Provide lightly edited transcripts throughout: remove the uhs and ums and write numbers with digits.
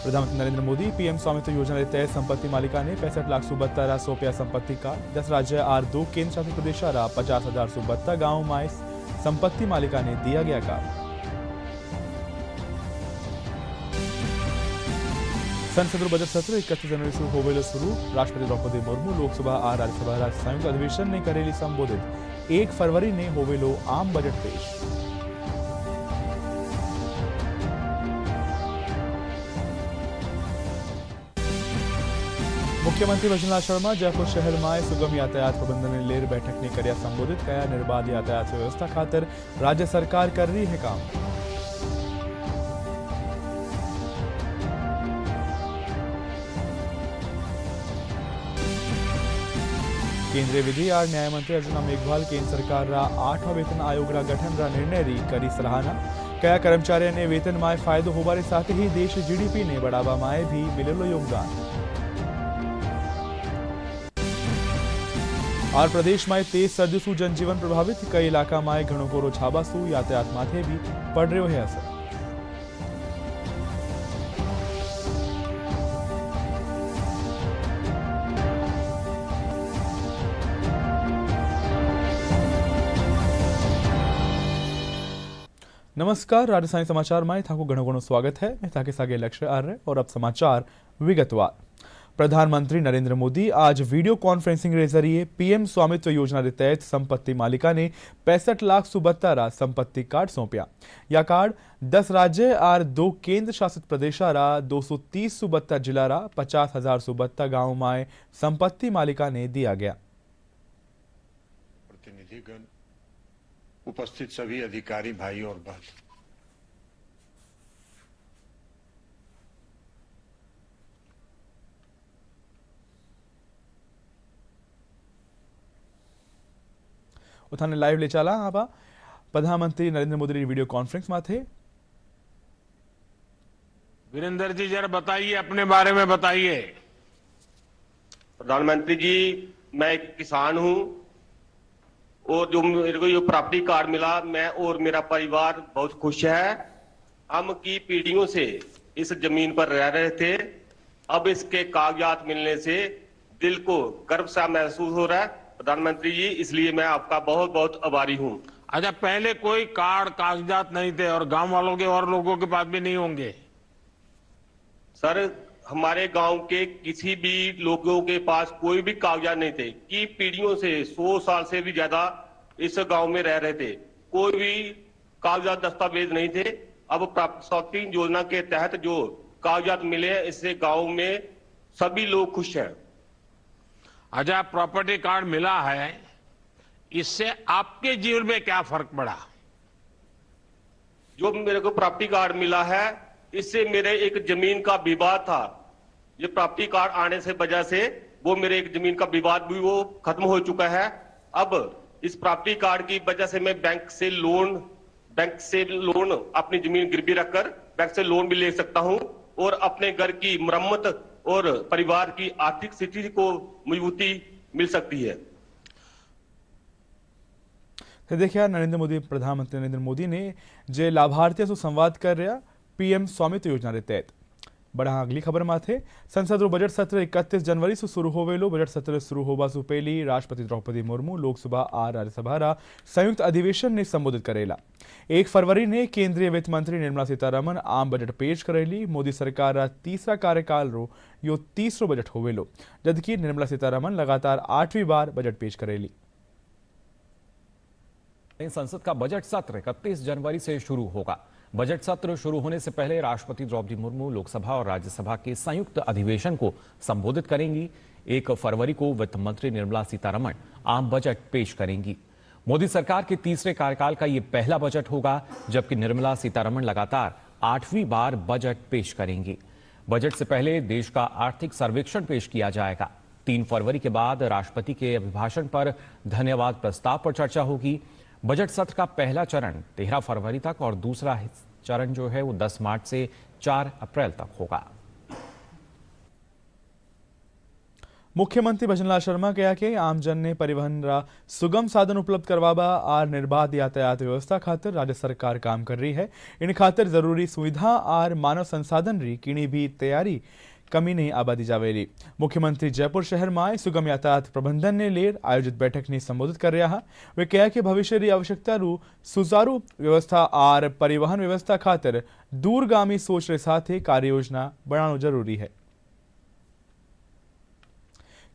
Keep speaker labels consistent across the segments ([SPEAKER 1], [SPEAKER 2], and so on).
[SPEAKER 1] प्रधानमंत्री नरेंद्र मोदी पीएम स्वामित्व योजना के तहत संपत्ति मालिका ने 65 लाख सुबत्ता सोप्या संपत्ति कार्ड 10 राज्य और 2 केंद्र शासित प्रदेश 50,000 सुबत्ता गांव माय संपत्ति मालिका ने दिया गया कार्ड। संसद बजट सत्र 31 जनवरी से होवेलो शुरू। राष्ट्रपति द्रौपदी मुर्मू लोकसभा और राज्यसभा संयुक्त अधिवेशन ने करेली संबोधित। 1 फरवरी ने होवेलो आम बजट पेश। मुख्यमंत्री भजनलाल शर्मा जयपुर शहर में सुगम यातायात प्रबंधन लेर बैठक ने कर्या संबोधित कया निर्बाध यातायात व्यवस्था खातर राज्य सरकार कर रही है काम। केंद्रीय विधि और न्याय मंत्री अर्जुन मेघवाल केंद्र सरकार 8वां वेतन आयोग गठन निर्णय री करी सराहना। कया कर्मचारी ने वेतन में फायदो होवारे साथ ही देश जीडीपी ने बढ़ावा में भी मिलेलो योगदान। और प्रदेश में तेज सर्दी से जनजीवन प्रभावित। कई इलाका में घणो कोरो छाबासू यातायात माथे भी पड़ रहा है असर। नमस्कार, राजस्थानी समाचार में थाको घणो स्वागत है। मैं थाके सागे लक्ष्य आर्य और अब समाचार विगतवार। प्रधानमंत्री नरेंद्र मोदी आज वीडियो कॉन्फ्रेंसिंग के जरिए पीएम स्वामित्व योजना के तहत संपत्ति मालिका ने 65 लाख सुबत्ता संपत्ति कार्ड सौंपया। यह कार्ड 10 राज्य और 2 केंद्र शासित प्रदेश 230 सुबत्ता जिला 50,000 सुबत्ता गांव में संपत्ति मालिका ने दिया गया।
[SPEAKER 2] प्रतिनिधिगण, उपस्थित सभी अधिकारी भाई और बहन,
[SPEAKER 1] उठाने लाइव ले चला आप प्रधानमंत्री नरेंद्र मोदी वीडियो कॉन्फ्रेंस में थे।
[SPEAKER 3] वीरेंद्र जी जरा बताइए, अपने बारे में बताइए।
[SPEAKER 4] प्रधानमंत्री जी, मैं एक किसान हूं और जो मेरे को ये प्रॉपर्टी कार्ड मिला, मैं और मेरा परिवार बहुत खुश है। हम की पीढ़ियों से इस जमीन पर रह रहे थे, अब इसके कागजात मिलने से दिल को गर्व सा महसूस हो रहा है प्रधानमंत्री जी, इसलिए मैं आपका बहुत बहुत आभारी हूं।
[SPEAKER 3] अच्छा, पहले कोई कार्ड कागजात नहीं थे और गांव वालों के और लोगों के पास भी नहीं होंगे?
[SPEAKER 4] सर, हमारे गांव के किसी भी लोगों के पास कोई भी कागजात नहीं थे कि पीढ़ियों से 100 साल से भी ज्यादा इस गांव में रह रहे थे, कोई भी कागजात दस्तावेज नहीं थे। अब प्राप्ति योजना के तहत जो कागजात मिले, इससे गांव में सभी लोग खुश हैं।
[SPEAKER 3] अच्छा, प्रॉपर्टी कार्ड मिला है, इससे आपके जीवन में क्या फर्क पड़ा?
[SPEAKER 4] जो मेरे को प्रॉपर्टी कार्ड मिला है, इससे मेरे एक जमीन का विवाद था। ये प्रॉपर्टी कार्ड आने से वजह से वो मेरे एक जमीन का विवाद भी वो खत्म हो चुका है। अब इस प्रॉपर्टी कार्ड की वजह से मैं बैंक से लोन अपनी जमीन गिरवी रखकर बैंक से लोन भी ले सकता हूं और अपने घर की मरम्मत और परिवार की आर्थिक स्थिति को मजबूती मिल सकती है।
[SPEAKER 1] देखिए, प्रधानमंत्री नरेंद्र मोदी ने जे लाभार्थियों से संवाद कर रहा पीएम स्वामित्व योजना के तहत। बड़ा अगली खबर में थे। संसद बजट सत्र 31 जनवरी से शुरू होवेलो। बजट सत्र शुरू होवा से पहले राष्ट्रपति द्रौपदी मुर्मू लोकसभा और राज्यसभा संयुक्त अधिवेशन ने संबोधित करेला। 1 फरवरी ने केंद्रीय वित्त मंत्री निर्मला सीतारमण आम बजट पेश करेली। मोदी सरकार तीसरा कार्यकाल रो यो तीसरो बजट होवेलो, जबकि निर्मला सीतारमण लगातार 8वीं बार बजट पेश करेली।
[SPEAKER 5] संसद का बजट सत्र 31 जनवरी से शुरू होगा। बजट सत्र शुरू होने से पहले राष्ट्रपति द्रौपदी मुर्मू लोकसभा और राज्यसभा के संयुक्त अधिवेशन को संबोधित करेंगी। 1 फरवरी को वित्त मंत्री निर्मला सीतारमण आम बजट पेश करेंगी। मोदी सरकार के तीसरे कार्यकाल का यह पहला बजट होगा, जबकि निर्मला सीतारमण लगातार 8वीं बार बजट पेश करेंगी। बजट से पहले देश का आर्थिक सर्वेक्षण पेश किया जाएगा। 3 फरवरी के बाद राष्ट्रपति के अभिभाषण पर धन्यवाद प्रस्ताव पर चर्चा होगी। बजट सत्र का पहला चरण 13 फरवरी तक और दूसरा चरण जो है वो 10 मार्च से 4 अप्रैल तक होगा।
[SPEAKER 1] મુખ્યમંત્રી ભજનલાલ શર્મા કહ્યા કે આમજનને પરિવહનના સુગમ સાધન ઉપલબ્ધ કરવાવા આ નિર્બાધ यातायात व्यवस्था खातर राज्य सरकार काम कर रही है। इन खातर जरूरी सुविधा और मानव संसाधन री किणी भी तैयारी कमी नहीं आबादी जावेली। मुख्यमंत्री जयपुर शहर में सुगम यातायात प्रबंधन ने लेर आयोजित बैठक ने संबोधित कर रहा। वे कहा कि भविष्य की आवश्यकता रू सुचारू व्यवस्था और परिवहन व्यवस्था खातर दूरगामी सोच रे साथे कार्य योजना बनाना जरूरी है।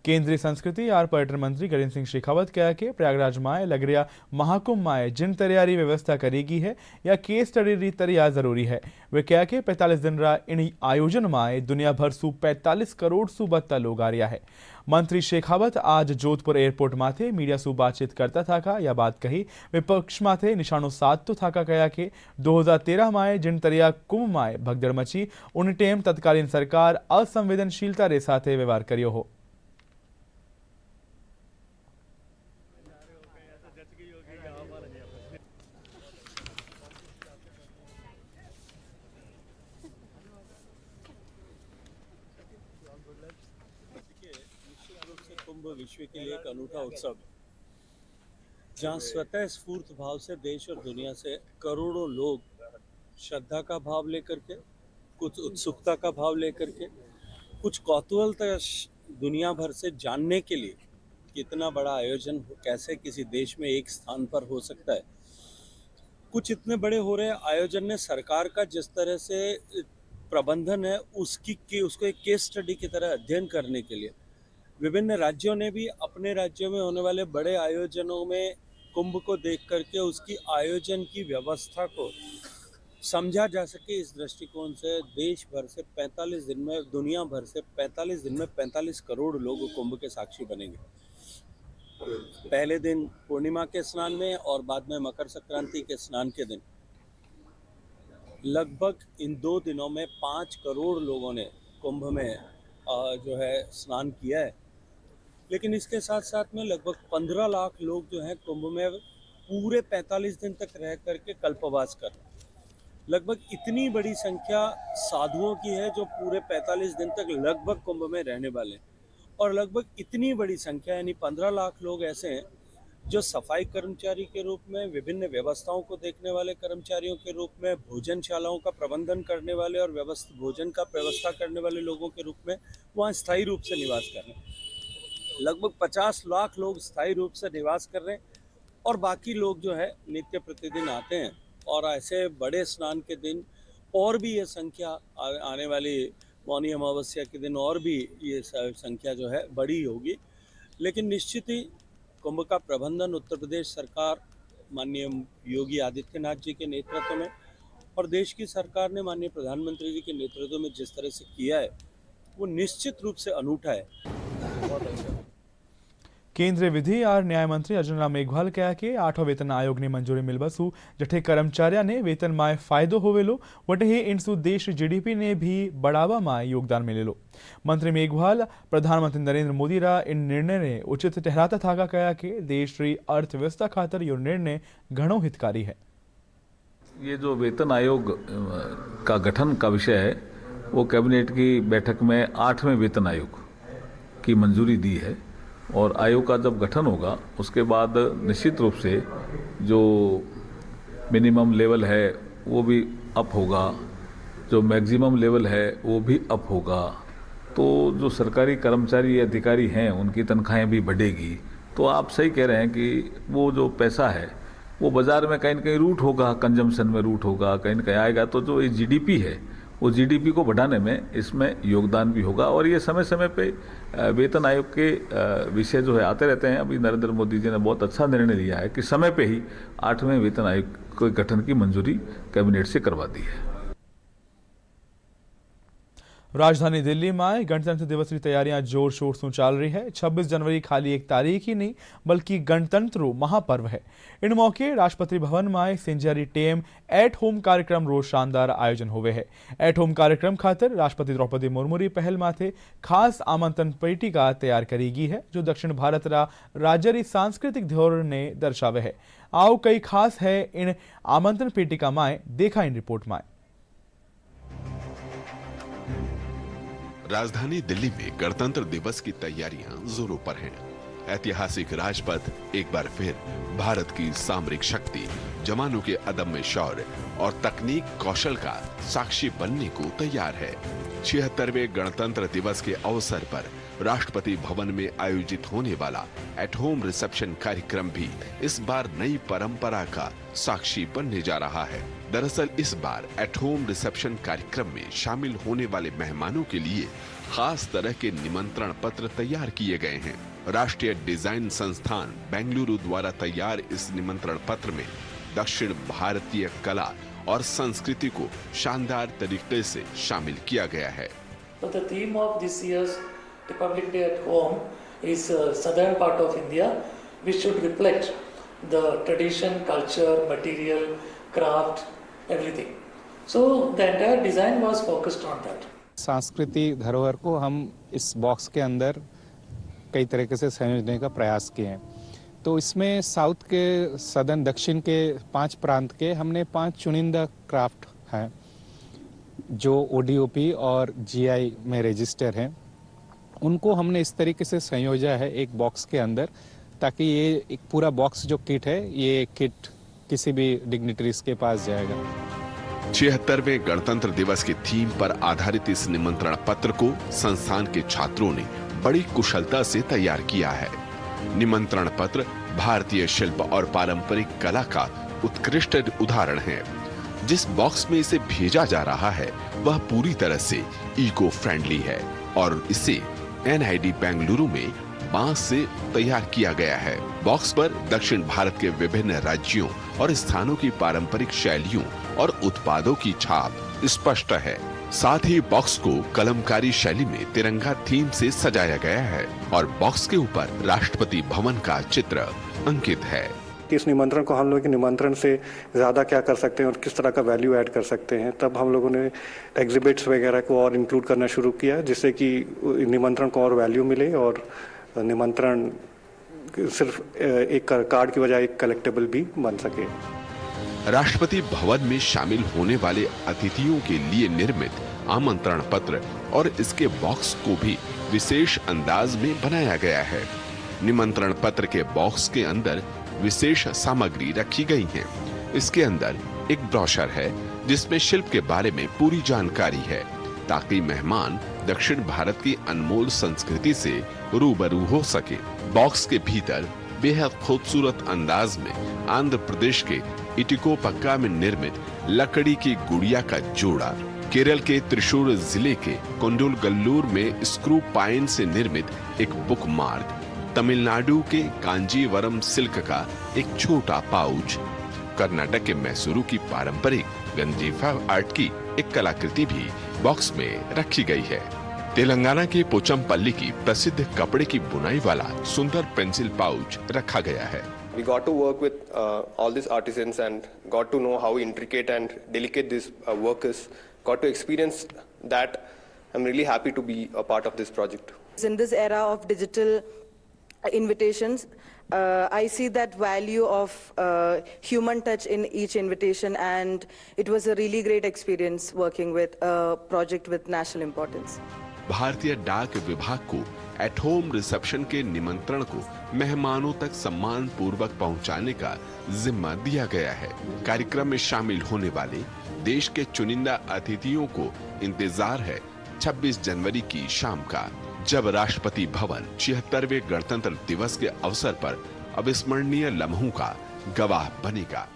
[SPEAKER 1] केंद्रीय संस्कृति और पर्यटन मंत्री गजेंद्र सिंह शेखावत कहा कि प्रयागराज में लग रहा महाकुंभ में जिन तैयारी व्यवस्था करेगी है या केस स्टडी री तैयार जरूरी है। वे कहा कि 45 दिन रा इन आयोजन में दुनिया भर सु 45 करोड़ सु बत्ता लोग आ रहा है। मंत्री शेखावत आज जोधपुर एयरपोर्ट माथे मीडिया सु बातचीत करता था या बात कही। विपक्ष माथे निशानों साध तो था कहा कि 2013 में जिन तरिया कुंभ में भगदड़ मची उन टेम तत्कालीन सरकार असंवेदनशीलता रे साथे व्यवहार करियो हो।
[SPEAKER 6] कुंभ विश्व के लिए एक अनूठा उत्सव है जहाँ स्वतः स्फूर्त भाव से देश और दुनिया से करोड़ों लोग श्रद्धा का भाव लेकर के, कुछ उत्सुकता का भाव लेकर के, कुछ कौतूहलता दुनिया भर से जानने के लिए कितना बड़ा आयोजन कैसे किसी देश में एक स्थान पर हो सकता है। कुछ इतने बड़े हो रहे आयोजन ने सरकार का जिस तरह से प्रबंधन है उसको एक केस स्टडी की तरह अध्ययन करने के लिए विभिन्न राज्यों ने भी अपने राज्यों में होने वाले बड़े आयोजनों में कुंभ को देख करके उसकी आयोजन की व्यवस्था को समझा जा सके, इस दृष्टिकोण से देश भर से 45 दिन में दुनिया भर से 45 दिन में 45 करोड़ लोग कुंभ के साक्षी बनेंगे। पहले दिन पूर्णिमा के स्नान में और बाद में मकर संक्रांति के स्नान के दिन लगभग इन 2 दिनों में 5 करोड़ लोगों ने कुंभ में जो है स्नान किया है। लेकिन इसके साथ साथ में लगभग 15 लाख लोग जो हैं कुंभ में पूरे 45 दिन तक रह करके कल्पवास कर, लगभग इतनी बड़ी संख्या साधुओं की है जो पूरे 45 दिन तक लगभग कुंभ में रहने वाले हैं और लगभग इतनी बड़ी संख्या यानी 15 लाख लोग ऐसे हैं जो सफाई कर्मचारी के रूप में, विभिन्न व्यवस्थाओं को देखने वाले कर्मचारियों के रूप में, भोजनशालाओं का प्रबंधन करने वाले और भोजन का व्यवस्था करने वाले लोगों के रूप में वहाँ स्थायी रूप से निवास कर रहे हैं। लगभग 50 लाख लोग स्थायी रूप से निवास कर रहे हैं और बाकी लोग जो है नित्य प्रतिदिन आते हैं और ऐसे बड़े स्नान के दिन और भी ये संख्या आने वाली मौनी अमावस्या के दिन और भी ये संख्या जो है बड़ी होगी। लेकिन निश्चित ही कुंभ का प्रबंधन उत्तर प्रदेश सरकार माननीय योगी आदित्यनाथ जी के नेतृत्व में और देश की सरकार ने माननीय प्रधानमंत्री जी के नेतृत्व में जिस तरह से किया है वो निश्चित रूप से अनूठा है।
[SPEAKER 1] केंद्रीय विधि और न्याय मंत्री अर्जुन राम मेघवाल कहा कि 8वां वेतन आयोग ने मंजूरी मिलबसु जठे कर्मचारियों ने वेतन में फायदो होवेलो वटे ही इनसु देश जीडीपी ने भी बढ़ावा में योगदान मिलेलो। मंत्री मेघवाल प्रधानमंत्री नरेंद्र मोदी रा इन निर्णय ने उचित ठहराता था कहा कि देश की अर्थव्यवस्था खातर यो निर्णय घणो हितकारी है।
[SPEAKER 7] ये जो वेतन आयोग का गठन का विषय है वो कैबिनेट की बैठक में 8वें वेतन आयोग की मंजूरी दी है और आयोग का जब गठन होगा उसके बाद निश्चित रूप से जो मिनिमम लेवल है वो भी अप होगा, जो मैक्सिमम लेवल है वो भी अप होगा। तो जो सरकारी कर्मचारी अधिकारी हैं उनकी तनख्वाहें भी बढ़ेगी। तो आप सही कह रहे हैं कि वो जो पैसा है वो बाज़ार में कहीं न कहीं रूट होगा, कंजम्पशन में रूट होगा, कहीं न कहीं आएगा। तो जो ये जीडीपी है वो जीडीपी को बढ़ाने में इसमें योगदान भी होगा। और ये समय समय पे वेतन आयोग के विषय जो है आते रहते हैं। अभी नरेंद्र मोदी जी ने बहुत अच्छा निर्णय लिया है कि समय पे ही 8वें वेतन आयोग के गठन की मंजूरी कैबिनेट से करवा दी है।
[SPEAKER 1] राजधानी दिल्ली में गणतंत्र दिवस की तैयारियां जोर शोर से चल रही है। 26 जनवरी खाली एक तारीख ही नहीं बल्कि गणतंत्र महापर्व है। इन मौके राष्ट्रपति भवन में सिंजियरी टेम एट होम कार्यक्रम रोज शानदार आयोजन हुए है। एट होम कार्यक्रम खातर राष्ट्रपति द्रौपदी मुर्मू री पहल माथे खास आमंत्रण पेटिका तैयार करेगी है जो दक्षिण भारत रा राज्य री सांस्कृतिक धरोहर ने दर्शावे है। आओ कई खास है इन आमंत्रण पेटिका में देखा इन रिपोर्ट में।
[SPEAKER 8] राजधानी दिल्ली में गणतंत्र दिवस की तैयारियां जोरों पर हैं। ऐतिहासिक राजपथ एक बार फिर भारत की सामरिक शक्ति, जवानों के अदम्य शौर्य और तकनीक कौशल का साक्षी बनने को तैयार है। 76वें गणतंत्र दिवस के अवसर पर राष्ट्रपति भवन में आयोजित होने वाला एट होम रिसेप्शन कार्यक्रम भी इस बार नई परंपरा का साक्षी बनने जा रहा है। दरअसल इस बार एट होम रिसेप्शन कार्यक्रम में शामिल होने वाले मेहमानों के लिए खास तरह के निमंत्रण पत्र तैयार किए गए हैं। राष्ट्रीय डिजाइन संस्थान बेंगलुरु द्वारा तैयार इस निमंत्रण पत्र में दक्षिण भारतीय कला और संस्कृति को शानदार तरीके से शामिल किया गया है।
[SPEAKER 9] So the theme of this year's Republic Day at Home is southern part of India, which should reflect the tradition, culture, material, craft, everything. So the entire design was focused on that.
[SPEAKER 10] सांस्कृतिक धरोहर को हम इस box के अंदर कई तरीके से संयोजने का प्रयास किए हैं। तो इसमें साउथ के सदर्न दक्षिण के 5 प्रांत के हमने 5 चुनिंदा क्राफ्ट हैं जो ओडीओपी और जीआई में रजिस्टर हैं, उनको हमने इस तरीके से संयोजा है एक बॉक्स के अंदर, ताकि ये एक पूरा बॉक्स जो किट है, ये किट किसी भी डिग्निटरीज के पास जाएगा।
[SPEAKER 8] 76वें गणतंत्र दिवस की थीम पर आधारित इस निमंत्रण पत्र को संस्थान के छात्रों ने बड़ी कुशलता से तैयार किया है। निमंत्रण पत्र भारतीय शिल्प और पारंपरिक कला का उत्कृष्ट उदाहरण है। जिस बॉक्स में इसे भेजा जा रहा है वह पूरी तरह से इको फ्रेंडली है और इसे एनआईडी बेंगलुरु में बांस से तैयार किया गया है। बॉक्स पर दक्षिण भारत के विभिन्न राज्यों और स्थानों की पारंपरिक शैलियों और उत्पादों की छाप स्पष्ट है। साथ ही बॉक्स को कलमकारी शैली में तिरंगा थीम से सजाया गया है और बॉक्स के ऊपर राष्ट्रपति भवन का चित्र अंकित है।
[SPEAKER 11] इस निमंत्रण को हम लोग के निमंत्रण से ज़्यादा क्या कर सकते हैं और किस तरह का वैल्यू ऐड कर सकते हैं, तब हम लोगों ने एग्जिबिट्स वगैरह को और इंक्लूड करना शुरू किया, जिससे कि निमंत्रण को और वैल्यू मिले और निमंत्रण सिर्फ एक कार्ड की बजाय एक कलेक्टेबल भी बन सके।
[SPEAKER 8] राष्ट्रपति भवन में शामिल होने वाले अतिथियों के लिए निर्मित आमंत्रण पत्र और इसके बॉक्स को भी विशेष अंदाज में बनाया गया है। निमंत्रण पत्र के बॉक्स के अंदर विशेष सामग्री रखी गई है। इसके अंदर एक ब्रोशर है जिसमें शिल्प के बारे में पूरी जानकारी है, ताकि मेहमान दक्षिण भारत की अनमोल संस्कृति से रूबरू हो सके। बॉक्स के भीतर बेहद खूबसूरत अंदाज में आंध्र प्रदेश के इटिकोपक्का में निर्मित लकड़ी की गुड़िया का जोड़ा, केरल के त्रिशूर जिले के कोंडुलगल्लूर में स्क्रू पाइन से निर्मित एक बुक मार्क, तमिलनाडु के कांजीवरम सिल्क का एक छोटा पाउच, कर्नाटक के मैसूरू की पारंपरिक गंजीफा आर्ट की एक कलाकृति भी बॉक्स में रखी गई है। तेलंगाना के पोचमपल्ली की प्रसिद्ध कपड़े की बुनाई वाला सुंदर पेंसिल पाउच रखा गया है।
[SPEAKER 12] We got to work with all these artisans and got to know how intricate and delicate this work is. Got to experience that. I'm really happy to be a part of this project.
[SPEAKER 13] In this era of digital invitations, I see that value of human touch in each invitation, and it was a really great experience working with a project with national importance.
[SPEAKER 8] भारतीय डाक विभाग को at home reception के निमंत्रण को मेहमानों तक सम्मान पूर्वक पहुंचाने का जिम्मा दिया गया है। कार्यक्रम में शामिल होने वाले देश के चुनिंदा अतिथियों को इंतजार है 26 जनवरी की शाम का, जब राष्ट्रपति भवन 76वें गणतंत्र दिवस के अवसर पर अविस्मरणीय लम्हों का गवाह बनेगा।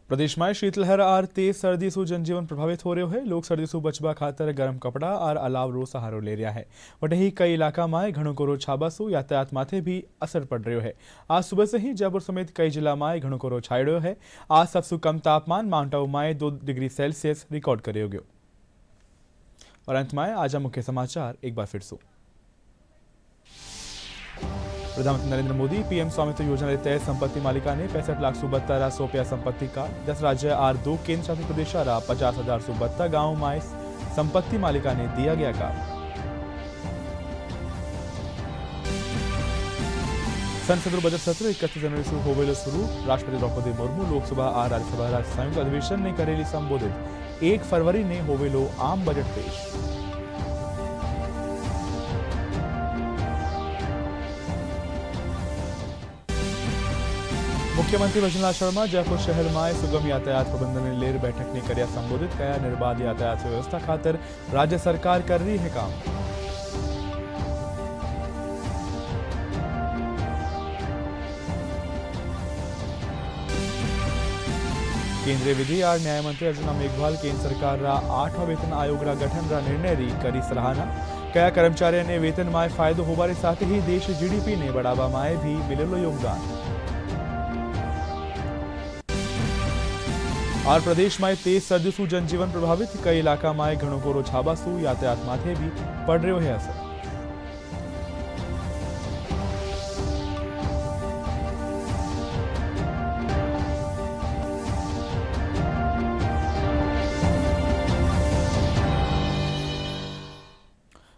[SPEAKER 1] प्रदेश में शीतलहर आर तेज सर्दी से जनजीवन प्रभावित हो रहे है। लोग सर्दी से बचवा खातर गरम कपड़ा और अलाव रो सहारो ले रहा है। वही कई इलाका में घणो कोरो छाबा सु यातायात माथे भी असर पड़ रहा है। आज सुबह से ही जयपुर समेत कई जिला में घणो कोरो छायड़ो है। आज सबसे कम तापमान माउंट आबू में 2 डिग्री सेल्सियस रिकॉर्ड करो गयो। और अंत में आज मुख्य समाचार एक बार फिर से। प्रधानमंत्री नरेंद्र मोदी पीएम स्वामित्व योजना के तहत संपत्ति मालिका ने 65,72,000 रुपया संपत्ति का 10 राज्य और 2 केंद्र शासित प्रदेश 50,072 गाँव में संपत्ति मालिका ने दिया गया का। संसद बजट सत्र 31 जनवरी से होवेलो शुरू। राष्ट्रपति द्रौपदी मुर्मू लोकसभा और राज्यसभा संयुक्त अधिवेशन ने करेली संबोधित। 1 फरवरी ने होवेलो आम बजट पेश। मुख्यमंत्री भजनलाल शर्मा जयपुर शहर में सुगम यातायात प्रबंधन लेर बैठक ने कर्या संबोधित कया। निर्बाध यातायात व्यवस्था खातर राज्य सरकार कर रही है काम। केंद्रीय विधि और न्याय मंत्री अर्जुना मेघवाल केंद्र सरकार रा 8वां वेतन आयोग रा गठन रा निर्णय री करी सराहना। कया कर्मचारियों ने वेतन में फायदो होवारे साथ ही देश जीडीपी ने बढ़ावा में भी मिलेलो योगदान। और प्रदेश में तेज सर्दी सु जनजीवन प्रभावित। कई इलाका में घणो कोरो छाबासु यातायात माथे भी पड़ रह्यो है असर।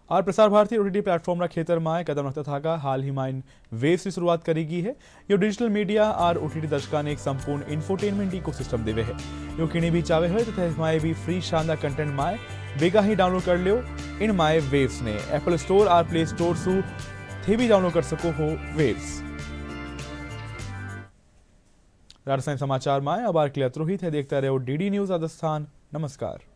[SPEAKER 1] और प्रसार भारती ओटीटी प्लेटफॉर्म रा खेतर में कदम रखता था। हाल ही में वेव्स की शुरुआत करेगी है। यो डिजिटल मीडिया और ओटीटी दर्शकों ने एक संपूर्ण इंफोटेनमेंट इकोसिस्टम देवे है। यो किणी भी चाहे हो तो माए भी फ्री शानदार कंटेंट माए बेगा ही डाउनलोड कर लियो। इन माए वेव्स ने एप्पल स्टोर और प्ले स्टोर सु थे भी डाउनलोड कर सको हो वेव्स। राजस्थान समाचार में अब आर के लिए अत्रोहित है। देखता रहो डीडी न्यूज राजस्थान। नमस्कार।